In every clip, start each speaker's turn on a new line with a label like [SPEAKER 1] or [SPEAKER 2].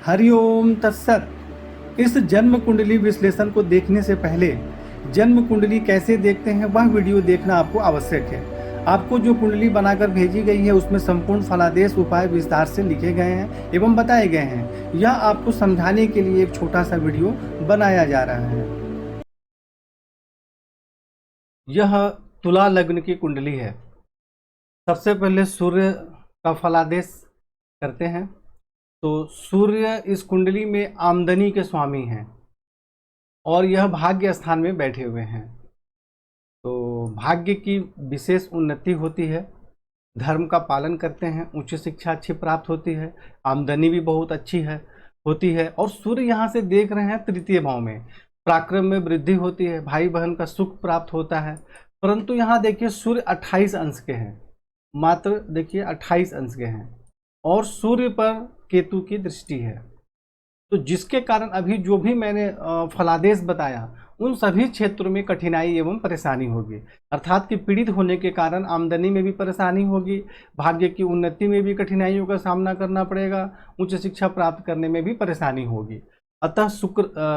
[SPEAKER 1] हरिओम तत्सत। इस जन्म कुंडली विश्लेषण को देखने से पहले जन्म कुंडली कैसे देखते हैं वह वीडियो देखना आपको आवश्यक है। आपको जो कुंडली बनाकर भेजी गई है उसमें संपूर्ण फलादेश उपाय विस्तार से लिखे गए हैं एवं बताए गए हैं। यह आपको समझाने के लिए एक छोटा सा वीडियो बनाया जा रहा है। यह तुला लग्न की कुंडली है। सबसे पहले सूर्य का फलादेश करते हैं। तो सूर्य इस कुंडली में आमदनी के स्वामी हैं और यह भाग्य स्थान में बैठे हुए हैं। तो भाग्य की विशेष उन्नति होती है, धर्म का पालन करते हैं, उच्च शिक्षा अच्छी प्राप्त होती है, आमदनी भी बहुत अच्छी है होती है। और सूर्य यहाँ से देख रहे हैं तृतीय भाव में, पराक्रम में वृद्धि होती है, भाई बहन का सुख प्राप्त होता है। परंतु यहाँ देखिए सूर्य 28 अंश के हैं, मात्र देखिए 28 अंश के हैं और सूर्य पर केतु की दृष्टि है। तो जिसके कारण अभी जो भी मैंने फलादेश बताया उन सभी क्षेत्रों में कठिनाई एवं परेशानी होगी, अर्थात कि पीड़ित होने के कारण आमदनी में भी परेशानी होगी, भाग्य की उन्नति में भी कठिनाइयों का सामना करना पड़ेगा, उच्च शिक्षा प्राप्त करने में भी परेशानी होगी। अतः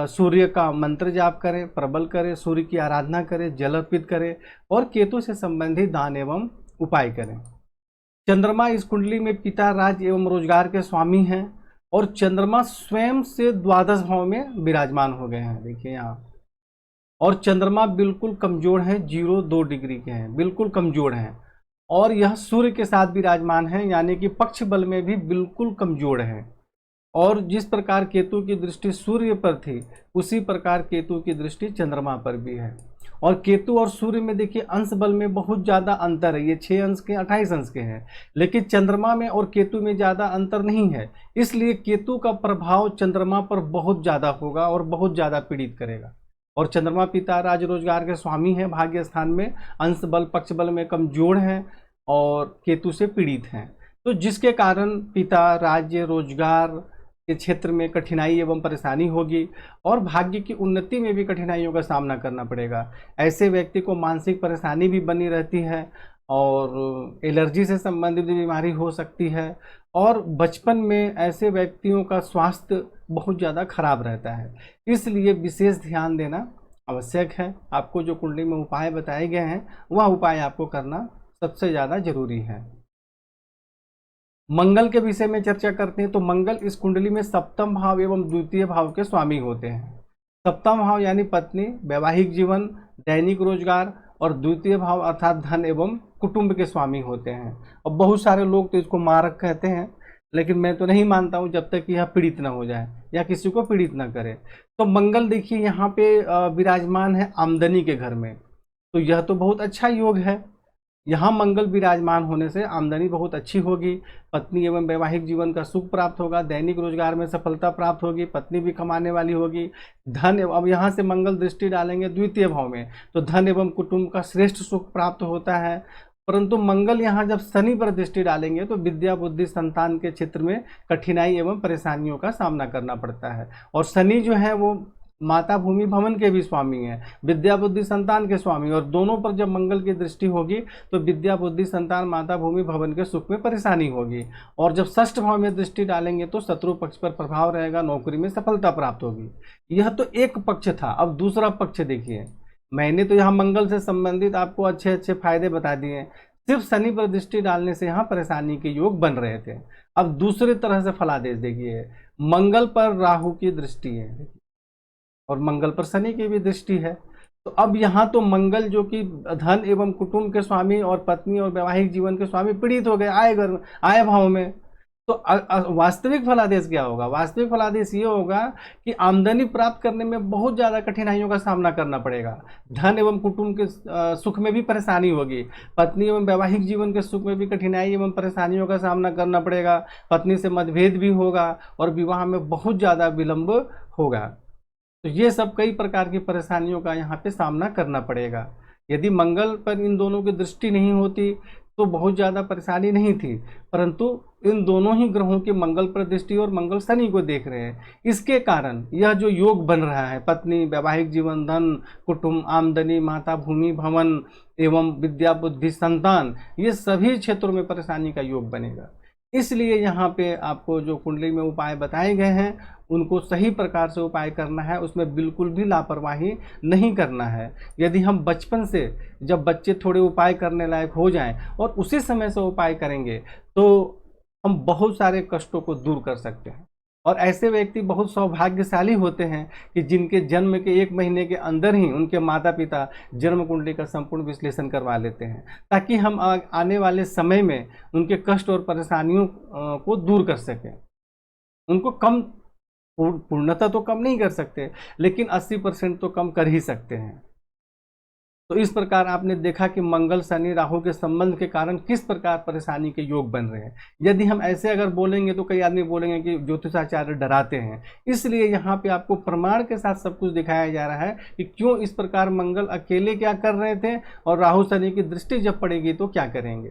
[SPEAKER 1] सूर्य का मंत्र जाप करें, प्रबल करें, सूर्य की आराधना करें, जल अर्पित करें और केतु से संबंधित दान एवं उपाय करें। चंद्रमा इस कुंडली में पिता, राज एवं रोजगार के स्वामी हैं और चंद्रमा स्वयं से द्वादश भाव में विराजमान हो गए हैं। देखिए यहाँ, और चंद्रमा बिल्कुल कमजोर है, 0-2 डिग्री के हैं, बिल्कुल कमजोर हैं और यह सूर्य के साथ विराजमान है, यानी कि पक्ष बल में भी बिल्कुल कमजोर है। और जिस प्रकार केतु की दृष्टि सूर्य पर थी उसी प्रकार केतु की दृष्टि चंद्रमा पर भी है। और केतु और सूर्य में देखिए अंश बल में बहुत ज़्यादा अंतर है, ये 6 अंश के 28 अंश के हैं, लेकिन चंद्रमा में और केतु में ज़्यादा अंतर नहीं है। इसलिए केतु का प्रभाव चंद्रमा पर बहुत ज़्यादा होगा और बहुत ज़्यादा पीड़ित करेगा। और चंद्रमा पिता, राज, रोजगार के स्वामी हैं, भाग्य स्थान में अंश बल पक्ष बल में कमजोर हैं और केतु से पीड़ित हैं। तो जिसके कारण पिता, राज्य, रोजगार के क्षेत्र में कठिनाई एवं परेशानी होगी और भाग्य की उन्नति में भी कठिनाइयों का सामना करना पड़ेगा। ऐसे व्यक्ति को मानसिक परेशानी भी बनी रहती है और एलर्जी से संबंधित बीमारी हो सकती है और बचपन में ऐसे व्यक्तियों का स्वास्थ्य बहुत ज़्यादा खराब रहता है। इसलिए विशेष ध्यान देना आवश्यक है। आपको जो कुंडली में उपाय बताए गए हैं वह उपाय आपको करना सबसे ज़्यादा जरूरी है। मंगल के विषय में चर्चा करते हैं तो मंगल इस कुंडली में सप्तम भाव एवं द्वितीय भाव के स्वामी होते हैं। सप्तम भाव यानी पत्नी, वैवाहिक जीवन, दैनिक रोजगार और द्वितीय भाव अर्थात धन एवं कुटुंब के स्वामी होते हैं। और बहुत सारे लोग तो इसको मारक कहते हैं, लेकिन मैं तो नहीं मानता हूँ जब तक कि यह पीड़ित न हो जाए या किसी को पीड़ित न करे। तो मंगल देखिए यहाँ पे विराजमान है आमदनी के घर में, तो यह तो बहुत अच्छा योग है। यहाँ मंगल विराजमान होने से आमदनी बहुत अच्छी होगी, पत्नी एवं वैवाहिक जीवन का सुख प्राप्त होगा, दैनिक रोजगार में सफलता प्राप्त होगी, पत्नी भी कमाने वाली होगी, धन अब यहाँ से मंगल दृष्टि डालेंगे द्वितीय भाव में तो धन एवं कुटुंब का श्रेष्ठ सुख प्राप्त होता है। परंतु मंगल यहाँ जब शनि पर दृष्टि डालेंगे तो विद्या, बुद्धि, संतान के क्षेत्र में कठिनाई एवं परेशानियों का सामना करना पड़ता है। और शनि जो है वो माता, भूमि, भवन के भी स्वामी हैं, विद्या, बुद्धि, संतान के स्वामी, और दोनों पर जब मंगल की दृष्टि होगी तो विद्या, बुद्धि, संतान, माता, भूमि, भवन के सुख में परेशानी होगी। और जब षष्ठ भाव में दृष्टि डालेंगे तो शत्रु पक्ष पर प्रभाव रहेगा, नौकरी में सफलता प्राप्त होगी। यह तो एक पक्ष था। अब दूसरा पक्ष देखिए, मैंने तो यहाँ मंगल से संबंधित आपको अच्छे अच्छे फायदे बता दिए, सिर्फ शनि पर दृष्टि डालने से यहाँ परेशानी के योग बन रहे थे। अब दूसरी तरह से फलादेश देखिए, मंगल पर राहु की दृष्टि है और मंगल पर शनि की भी दृष्टि है। तो अब यहाँ तो मंगल जो कि धन एवं कुटुंब के स्वामी और पत्नी और वैवाहिक जीवन के स्वामी पीड़ित हो गए, आए घर में, आए भाव में। तो वास्तविक फलादेश क्या होगा? वास्तविक फलादेश ये होगा कि आमदनी प्राप्त करने में बहुत ज़्यादा कठिनाइयों का सामना करना पड़ेगा, धन एवं कुटुंब के सुख में भी परेशानी होगी, पत्नी एवं वैवाहिक जीवन के सुख में भी कठिनाई एवं परेशानियों का सामना करना पड़ेगा, पत्नी से मतभेद भी होगा और विवाह में बहुत ज़्यादा विलंब होगा। तो ये सब कई प्रकार की परेशानियों का यहाँ पे सामना करना पड़ेगा। यदि मंगल पर इन दोनों की दृष्टि नहीं होती तो बहुत ज़्यादा परेशानी नहीं थी, परंतु इन दोनों ही ग्रहों की मंगल पर दृष्टि और मंगल शनि को देख रहे हैं, इसके कारण यह जो योग बन रहा है, पत्नी, वैवाहिक जीवन, धन, कुटुंब, आमदनी, माता, भूमि, भवन एवं विद्या, बुद्धि, संतान, ये सभी क्षेत्रों में परेशानी का योग बनेगा। इसलिए यहाँ पे आपको जो कुंडली में उपाय बताए गए हैं उनको सही प्रकार से उपाय करना है, उसमें बिल्कुल भी लापरवाही नहीं करना है। यदि हम बचपन से, जब बच्चे थोड़े उपाय करने लायक हो जाएं और उसी समय से उपाय करेंगे तो हम बहुत सारे कष्टों को दूर कर सकते हैं। और ऐसे व्यक्ति बहुत सौभाग्यशाली होते हैं कि जिनके जन्म के 1 महीने के अंदर ही उनके माता पिता जन्म कुंडली का संपूर्ण विश्लेषण करवा लेते हैं, ताकि हम आने वाले समय में उनके कष्ट और परेशानियों को दूर कर सकें। उनको कम, पूर्णतः तो कम नहीं कर सकते, लेकिन 80% तो कम कर ही सकते हैं। तो इस प्रकार आपने देखा कि मंगल शनि राहु के संबंध के कारण किस प्रकार परेशानी के योग बन रहे हैं। यदि हम ऐसे अगर बोलेंगे तो कई आदमी बोलेंगे कि ज्योतिषाचार्य डराते हैं, इसलिए यहाँ पे आपको प्रमाण के साथ सब कुछ दिखाया जा रहा है कि क्यों इस प्रकार मंगल अकेले क्या कर रहे थे और राहु शनि की दृष्टि जब पड़ेगी तो क्या करेंगे।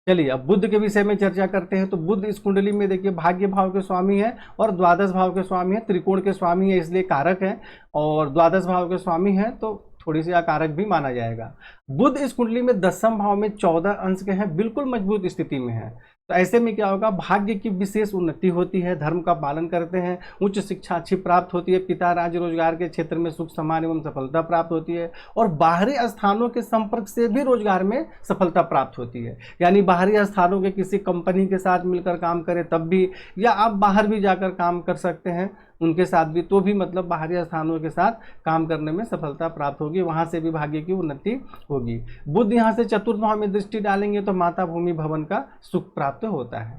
[SPEAKER 1] चलिए अब बुध के विषय में चर्चा करते हैं। तो बुध इस कुंडली में देखिए भाग्य भाव के स्वामी है और द्वादश भाव के स्वामी है, त्रिकोण के स्वामी है, इसलिए कारक है, और द्वादश भाव के स्वामी है तो थोड़ी सी अकारक भी माना जाएगा। बुध इस कुंडली में 10वें भाव में 14 अंश के हैं, बिल्कुल मजबूत स्थिति में है। तो ऐसे में क्या होगा, भाग्य की विशेष उन्नति होती है, धर्म का पालन करते हैं, उच्च शिक्षा अच्छी प्राप्त होती है, पिता राज्य रोजगार के क्षेत्र में सुख सम्मान एवं सफलता प्राप्त होती है, और बाहरी स्थानों के संपर्क से भी रोजगार में सफलता प्राप्त होती है। यानी बाहरी स्थानों के किसी कंपनी के साथ मिलकर काम करें तब भी, या आप बाहर भी जाकर काम कर सकते हैं उनके साथ भी, तो भी मतलब बाहरी स्थानों के साथ काम करने में सफलता प्राप्त होगी, वहां से भी भाग्य की उन्नति होगी। बुध यहाँ से चतुर्थ भाव में दृष्टि डालेंगे तो माता भूमि भवन का सुख प्राप्त होता है।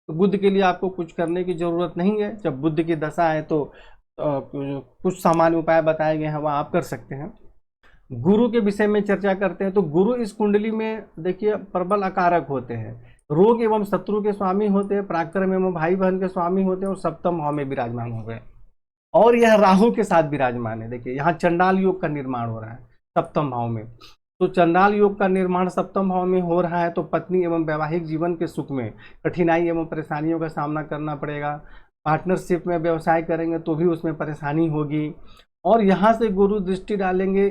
[SPEAKER 1] तो बुध के लिए आपको कुछ करने की जरूरत नहीं है। जब बुध की दशा है तो कुछ सामान्य उपाय बताए गए हैं वह आप कर सकते हैं। गुरु के विषय में चर्चा करते हैं। तो गुरु इस कुंडली में देखिए प्रबल अकारक होते हैं, रोग एवं शत्रु के स्वामी होते हैं, पराक्रम एवं भाई बहन के स्वामी होते हैं, और सप्तम भाव में विराजमान हो गए, और यह राहु के साथ विराजमान है। देखिए यहाँ चंडाल योग का निर्माण हो रहा है सप्तम भाव में। तो चंडाल योग का निर्माण सप्तम भाव में हो रहा है तो पत्नी एवं वैवाहिक जीवन के सुख में कठिनाई एवं परेशानियों का सामना करना पड़ेगा। पार्टनरशिप में व्यवसाय करेंगे तो भी उसमें परेशानी होगी। और यहाँ से गुरु दृष्टि डालेंगे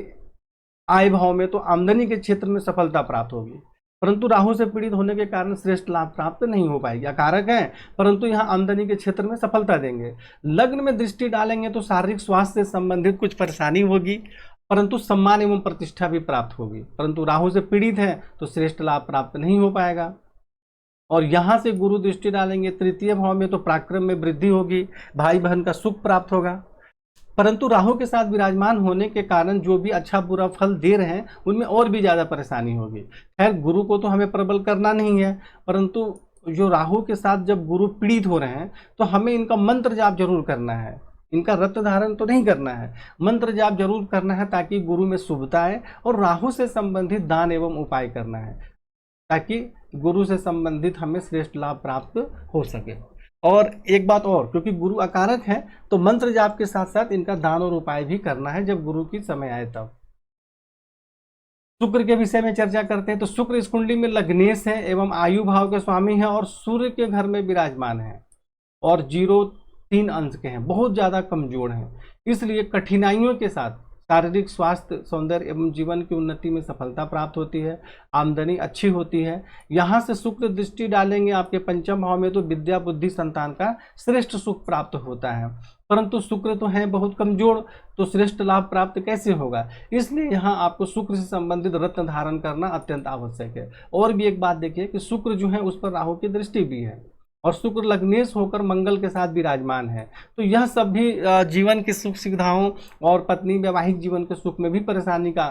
[SPEAKER 1] आय भाव में तो आमदनी के क्षेत्र में सफलता प्राप्त होगी, परंतु राहु से पीड़ित होने के कारण श्रेष्ठ लाभ प्राप्त नहीं हो पाएगी। अकारक है परंतु यहाँ आमदनी के क्षेत्र में सफलता देंगे। लग्न में दृष्टि डालेंगे तो शारीरिक स्वास्थ्य से संबंधित कुछ परेशानी होगी, परंतु सम्मान एवं प्रतिष्ठा भी प्राप्त होगी। परंतु राहु से पीड़ित है तो श्रेष्ठ लाभ प्राप्त नहीं हो पाएगा। और यहाँ से गुरु दृष्टि डालेंगे तृतीय भाव में तो पराक्रम में वृद्धि होगी, भाई बहन का सुख प्राप्त होगा। परंतु राहु के साथ विराजमान होने के कारण जो भी अच्छा बुरा फल दे रहे हैं उनमें और भी ज़्यादा परेशानी होगी। खैर गुरु को तो हमें प्रबल करना नहीं है, परंतु जो राहु के साथ जब गुरु पीड़ित हो रहे हैं तो हमें इनका मंत्र जाप जरूर करना है। इनका रत्न धारण तो नहीं करना है, मंत्र जाप जरूर करना है ताकि गुरु में शुभता आए, और राहु से संबंधित दान एवं उपाय करना है ताकि गुरु से संबंधित हमें श्रेष्ठ लाभ प्राप्त हो सके। और एक बात और, क्योंकि गुरु अकारक है तो मंत्र जाप के साथ साथ इनका दान और उपाय भी करना है जब गुरु की समय आए तब। शुक्र के विषय में चर्चा करते हैं। तो शुक्र इस कुंडली में लग्नेश है एवं आयु भाव के स्वामी है और सूर्य के घर में विराजमान है, और 0-3 अंश के हैं, बहुत ज़्यादा कमजोर हैं। इसलिए कठिनाइयों के साथ शारीरिक स्वास्थ्य, सौंदर्य एवं जीवन की उन्नति में सफलता प्राप्त होती है, आमदनी अच्छी होती है। यहाँ से शुक्र दृष्टि डालेंगे आपके पंचम भाव में तो विद्या बुद्धि संतान का श्रेष्ठ सुख प्राप्त होता है, परंतु शुक्र तो है बहुत कमजोर, तो श्रेष्ठ लाभ प्राप्त कैसे होगा। इसलिए यहाँ आपको शुक्र से संबंधित रत्न धारण करना अत्यंत आवश्यक है। और भी एक बात देखिए कि शुक्र जो है उस पर राहु की दृष्टि भी है, और शुक्र लग्नेश होकर मंगल के साथ विराजमान है। तो यह सब भी जीवन की सुख सुविधाओं और पत्नी वैवाहिक जीवन के सुख में भी परेशानी का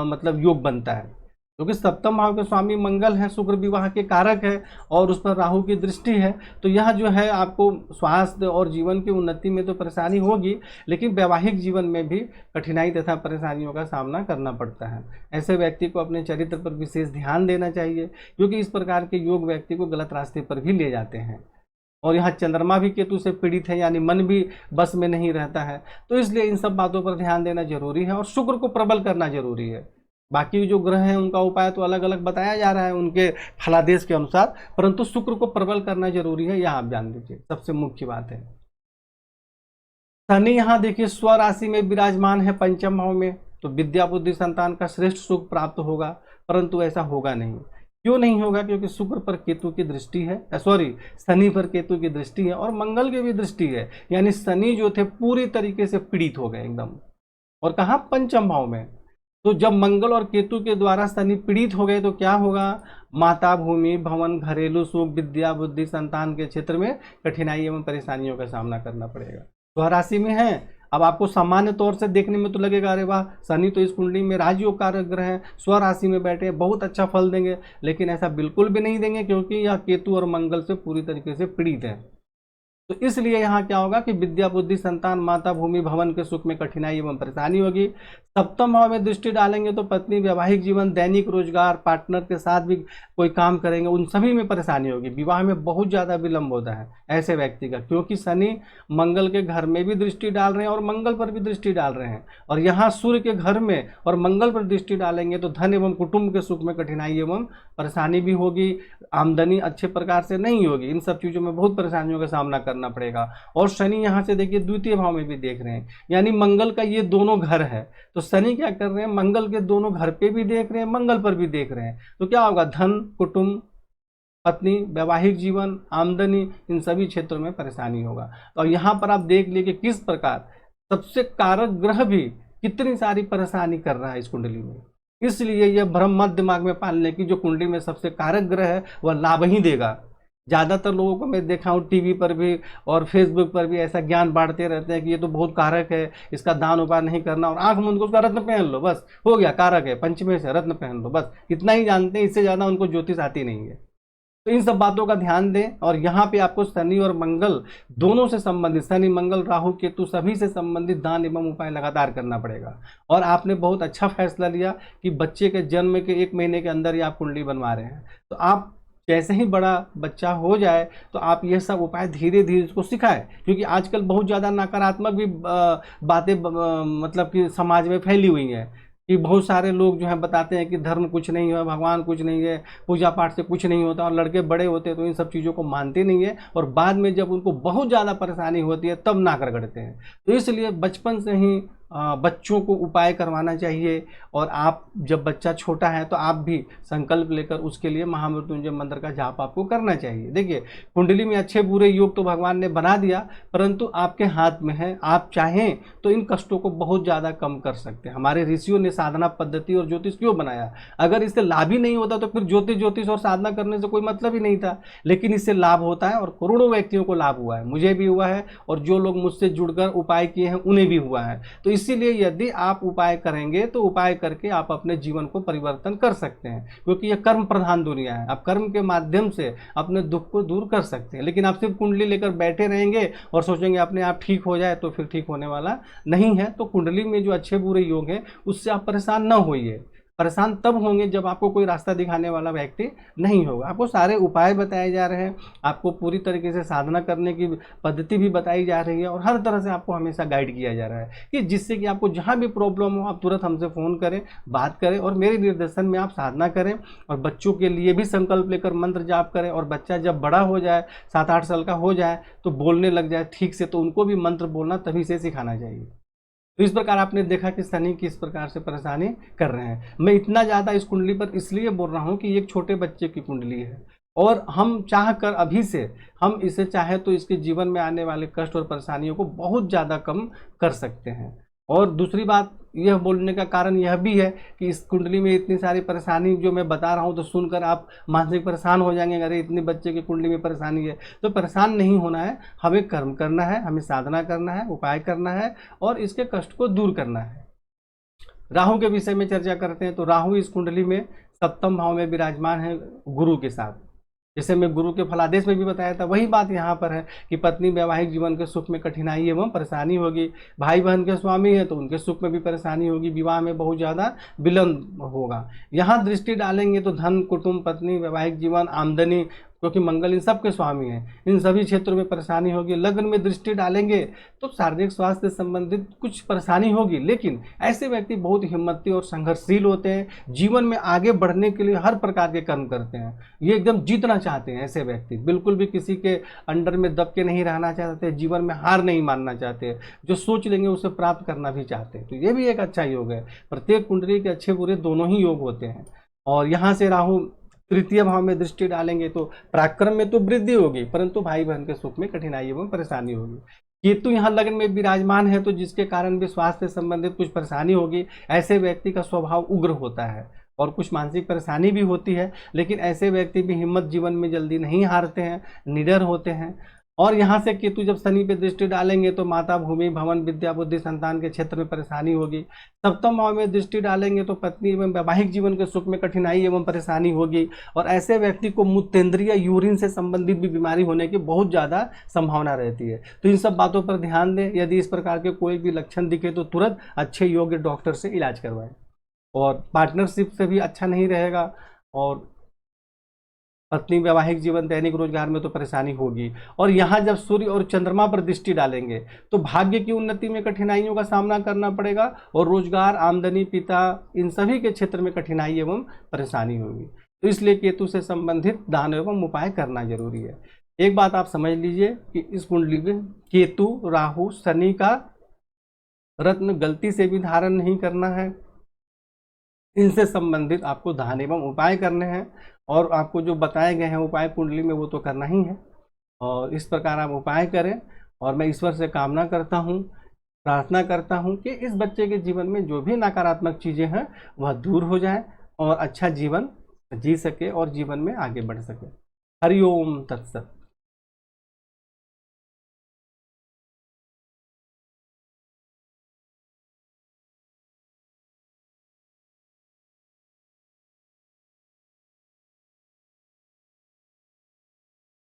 [SPEAKER 1] मतलब योग बनता है, क्योंकि सप्तम भाव के स्वामी मंगल है, शुक्र विवाह के कारक है और उस पर राहु की दृष्टि है। तो यह जो है आपको स्वास्थ्य और जीवन की उन्नति में तो परेशानी होगी, लेकिन वैवाहिक जीवन में भी कठिनाई तथा परेशानियों का सामना करना पड़ता है। ऐसे व्यक्ति को अपने चरित्र पर विशेष ध्यान देना चाहिए, क्योंकि इस प्रकार के योग व्यक्ति को गलत रास्ते पर भी ले जाते हैं। और यहाँ चंद्रमा भी केतु से पीड़ित है, यानी मन भी बस में नहीं रहता है, तो इसलिए इन सब बातों पर ध्यान देना जरूरी है और शुक्र को प्रबल करना जरूरी है। बाकी जो ग्रह हैं उनका उपाय तो अलग अलग बताया जा रहा है उनके फलादेश के अनुसार, परंतु शुक्र को प्रबल करना जरूरी है, यह आप जान लीजिए, सबसे मुख्य बात है। शनि यहाँ देखिए स्व राशि में विराजमान है पंचम भाव में, तो विद्या बुद्धि संतान का श्रेष्ठ सुख प्राप्त होगा, परंतु ऐसा होगा नहीं। क्यों नहीं होगा? क्योंकि शुक्र पर केतु की दृष्टि है, सॉरी, शनि पर केतु की दृष्टि है और मंगल की भी दृष्टि है। यानी शनि जो थे पूरी तरीके से पीड़ित हो गए एकदम, और कहाँ? पंचम भाव में। तो जब मंगल और केतु के द्वारा शनि पीड़ित हो गए तो क्या होगा? माता, भूमि, भवन, घरेलू सुख, विद्या, बुद्धि, संतान के क्षेत्र में कठिनाई एवं परेशानियों का सामना करना पड़ेगा। स्वराशि में है, अब आपको सामान्य तौर से देखने में तो लगेगा अरे वाह, शनि तो इस कुंडली में राजयोग कारक ग्रह है, स्वराशि में बैठे, बहुत अच्छा फल देंगे। लेकिन ऐसा बिल्कुल भी नहीं देंगे, क्योंकि यह केतु और मंगल से पूरी तरीके से पीड़ित है। तो इसलिए यहाँ क्या होगा कि विद्या, बुद्धि, संतान, माता, भूमि, भवन के सुख में कठिनाई एवं परेशानी होगी। सप्तम भाव में दृष्टि डालेंगे तो पत्नी, वैवाहिक जीवन, दैनिक रोजगार, पार्टनर के साथ भी कोई काम करेंगे, उन सभी में परेशानी होगी। विवाह में बहुत ज़्यादा विलंब होता है ऐसे व्यक्ति का, क्योंकि शनि मंगल के घर में भी दृष्टि डाल रहे हैं और मंगल पर भी दृष्टि डाल रहे हैं, और यहाँ सूर्य के घर में और मंगल पर दृष्टि डालेंगे तो धन एवं कुटुंब के सुख में कठिनाई एवं परेशानी भी होगी। आमदनी अच्छे प्रकार से नहीं होगी, इन सब चीज़ों में बहुत परेशानियों का सामना करना पड़ेगा। और शनि यहाँ से देखिए द्वितीय भाव में भी देख रहे हैं, यानी मंगल का ये दोनों घर है। तो शनि क्या कर रहे हैं? मंगल के दोनों घर पे भी देख रहे हैं, मंगल पर भी देख रहे हैं। तो क्या होगा? धन, कुटुंब, पत्नी, वैवाहिक जीवन, आमदनी, इन सभी क्षेत्रों में परेशानी होगा। तो यहाँ पर आप देख लीजिए किस प्रकार सबसे कारक ग्रह भी कितनी सारी परेशानी कर रहा है इस कुंडली में। इसलिए यह भ्रम मत दिमाग में पाल लें कि जो कुंडली में सबसे कारक ग्रह है वह लाभ ही देगा। ज़्यादातर लोगों को मैं देखा हूँ टीवी पर भी और फेसबुक पर भी ऐसा ज्ञान बांटते रहते हैं कि ये तो बहुत कारक है, इसका दान उपाय नहीं करना, और आंख मूंद को उसका रत्न पहन लो, बस हो गया, कारक है, पंचमे से रत्न पहन लो, बस इतना ही जानते हैं, इससे ज़्यादा उनको ज्योतिष आती नहीं है। तो इन सब बातों का ध्यान दें। और यहाँ पे आपको शनि और मंगल दोनों से संबंधित, शनि, मंगल, राहु, केतु सभी से संबंधित दान एवं उपाय लगातार करना पड़ेगा। और आपने बहुत अच्छा फैसला लिया कि बच्चे के जन्म के 1 महीने के अंदर ही आप कुंडली बनवा रहे हैं। तो आप जैसे ही बड़ा बच्चा हो जाए तो आप ये सब उपाय धीरे धीरे उसको सिखाएं, क्योंकि आजकल बहुत ज़्यादा नकारात्मक भी बातें मतलब कि समाज में फैली हुई हैं कि बहुत सारे लोग जो है बताते हैं कि धर्म कुछ नहीं है, भगवान कुछ नहीं है, पूजा पाठ से कुछ नहीं होता, और लड़के बड़े होते हैं तो इन सब चीज़ों को मानते नहीं है, और बाद में जब उनको बहुत ज़्यादा परेशानी होती है तब नाक रगड़ते हैं। तो इसलिए बचपन से ही बच्चों को उपाय करवाना चाहिए। और आप जब बच्चा छोटा है तो आप भी संकल्प लेकर उसके लिए महामृत्युंजय मंत्र का जाप आपको करना चाहिए। देखिए, कुंडली में अच्छे बुरे योग तो भगवान ने बना दिया, परंतु आपके हाथ में है, आप चाहें तो इन कष्टों को बहुत ज़्यादा कम कर सकते हैं। हमारे ऋषियों ने साधना पद्धति और ज्योतिष क्यों बनाया? अगर इससे लाभ ही नहीं होता तो फिर ज्योतिष और साधना करने से कोई मतलब ही नहीं था। लेकिन इससे लाभ होता है और करोड़ों व्यक्तियों को लाभ हुआ है, मुझे भी हुआ है, और जो लोग मुझसे जुड़कर उपाय किए हैं उन्हें भी हुआ है। तो इसीलिए यदि आप उपाय करेंगे तो उपाय करके आप अपने जीवन को परिवर्तन कर सकते हैं, क्योंकि यह कर्म प्रधान दुनिया है। आप कर्म के माध्यम से अपने दुख को दूर कर सकते हैं। लेकिन आप सिर्फ कुंडली लेकर बैठे रहेंगे और सोचेंगे अपने आप ठीक हो जाए, तो फिर ठीक होने वाला नहीं है। तो कुंडली में जो अच्छे बुरे योग हैं उससे आप परेशान न होइए। परेशान तब होंगे जब आपको कोई रास्ता दिखाने वाला व्यक्ति नहीं होगा। आपको सारे उपाय बताए जा रहे हैं, आपको पूरी तरीके से साधना करने की पद्धति भी बताई जा रही है, और हर तरह से आपको हमेशा गाइड किया जा रहा है कि जिससे कि आपको जहाँ भी प्रॉब्लम हो आप तुरंत हमसे फ़ोन करें, बात करें, और मेरे निर्देशन में आप साधना करें। और बच्चों के लिए भी संकल्प लेकर मंत्र जाप करें, और बच्चा जब बड़ा हो जाए, 7-8 साल का हो जाए, तो बोलने लग जाए ठीक से, तो उनको भी मंत्र बोलना तभी से सिखाना चाहिए। तो इस प्रकार आपने देखा कि शनि किस प्रकार से परेशानी कर रहे हैं। मैं इतना ज़्यादा इस कुंडली पर इसलिए बोल रहा हूँ कि एक छोटे बच्चे की कुंडली है, और हम चाह कर अभी से हम इसे चाहे तो इसके जीवन में आने वाले कष्ट और परेशानियों को बहुत ज़्यादा कम कर सकते हैं। और दूसरी बात यह बोलने का कारण यह भी है कि इस कुंडली में इतनी सारी परेशानी जो मैं बता रहा हूँ तो सुनकर आप मानसिक परेशान हो जाएंगे, अरे इतने बच्चे की कुंडली में परेशानी है। तो परेशान नहीं होना है, हमें कर्म करना है, हमें साधना करना है, उपाय करना है, और इसके कष्ट को दूर करना है। राहु के विषय में चर्चा करते हैं। तो राहु इस कुंडली में सप्तम भाव में विराजमान है गुरु के साथ। जैसे मैं गुरु के फलादेश में भी बताया था, वही बात यहाँ पर है कि पत्नी वैवाहिक जीवन के सुख में कठिनाई एवं परेशानी होगी। भाई बहन के स्वामी है तो उनके सुख में भी परेशानी होगी। विवाह में बहुत ज़्यादा विलंब होगा। यहाँ दृष्टि डालेंगे तो धन, कुटुंब, पत्नी, वैवाहिक जीवन, आमदनी, क्योंकि मंगल इन सब के स्वामी हैं, इन सभी क्षेत्रों में परेशानी होगी। लग्न में दृष्टि डालेंगे तो शारीरिक स्वास्थ्य से संबंधित कुछ परेशानी होगी, लेकिन ऐसे व्यक्ति बहुत हिम्मती और संघर्षशील होते हैं, जीवन में आगे बढ़ने के लिए हर प्रकार के कर्म करते हैं, ये एकदम जीतना चाहते हैं। ऐसे व्यक्ति बिल्कुल भी किसी के अंडर में दब के नहीं रहना चाहते, जीवन में हार नहीं मानना चाहते, जो सोच लेंगे उसे प्राप्त करना भी चाहते हैं। तो ये भी एक अच्छा योग है। प्रत्येक कुंडली के अच्छे बुरे दोनों ही योग होते हैं। और यहाँ से राहु तृतीय भाव में दृष्टि डालेंगे तो पराक्रम में तो वृद्धि होगी, परंतु भाई बहन के सुख में कठिनाई एवं परेशानी होगी। केतु यहाँ लग्न में विराजमान है तो जिसके कारण भी स्वास्थ्य से संबंधित कुछ परेशानी होगी। ऐसे व्यक्ति का स्वभाव उग्र होता है और कुछ मानसिक परेशानी भी होती है, लेकिन ऐसे व्यक्ति भी हिम्मत जीवन में जल्दी नहीं हारते हैं, निडर होते हैं। और यहाँ से केतु जब शनि पे दृष्टि डालेंगे तो माता, भूमि, भवन, विद्या, बुद्धि, संतान के क्षेत्र में परेशानी होगी। सप्तम भाव में दृष्टि डालेंगे तो पत्नी एवं वैवाहिक जीवन के सुख में कठिनाई एवं परेशानी होगी। और ऐसे व्यक्ति को मूत्रेंद्रिय, यूरिन से संबंधित भी बीमारी होने की बहुत ज़्यादा संभावना रहती है। तो इन सब बातों पर ध्यान दें। यदि इस प्रकार के कोई भी लक्षण दिखे तो तुरंत अच्छे योग्य डॉक्टर से इलाज करवाएं। और पार्टनरशिप से भी अच्छा नहीं रहेगा, और पत्नी, वैवाहिक जीवन, दैनिक रोजगार में तो परेशानी होगी। और यहाँ जब सूर्य और चंद्रमा पर दृष्टि डालेंगे तो भाग्य की उन्नति में कठिनाइयों का सामना करना पड़ेगा, और रोजगार, आमदनी, पिता, इन सभी के क्षेत्र में कठिनाई एवं परेशानी होगी। तो इसलिए केतु से संबंधित दान एवं उपाय करना जरूरी है। एक बात आप समझ लीजिए कि इस कुंडली में केतु, राहु, शनि का रत्न गलती से भी धारण नहीं करना है। इनसे संबंधित आपको दान एवं उपाय करने हैं, और आपको जो बताए गए हैं उपाय कुंडली में वो तो करना ही है। और इस प्रकार आप उपाय करें। और मैं ईश्वर से कामना करता हूँ, प्रार्थना करता हूँ कि इस बच्चे के जीवन में जो भी नकारात्मक चीज़ें हैं वह दूर हो जाए और अच्छा जीवन जी सके और जीवन में आगे बढ़ सके। हरि ओम तत्सत।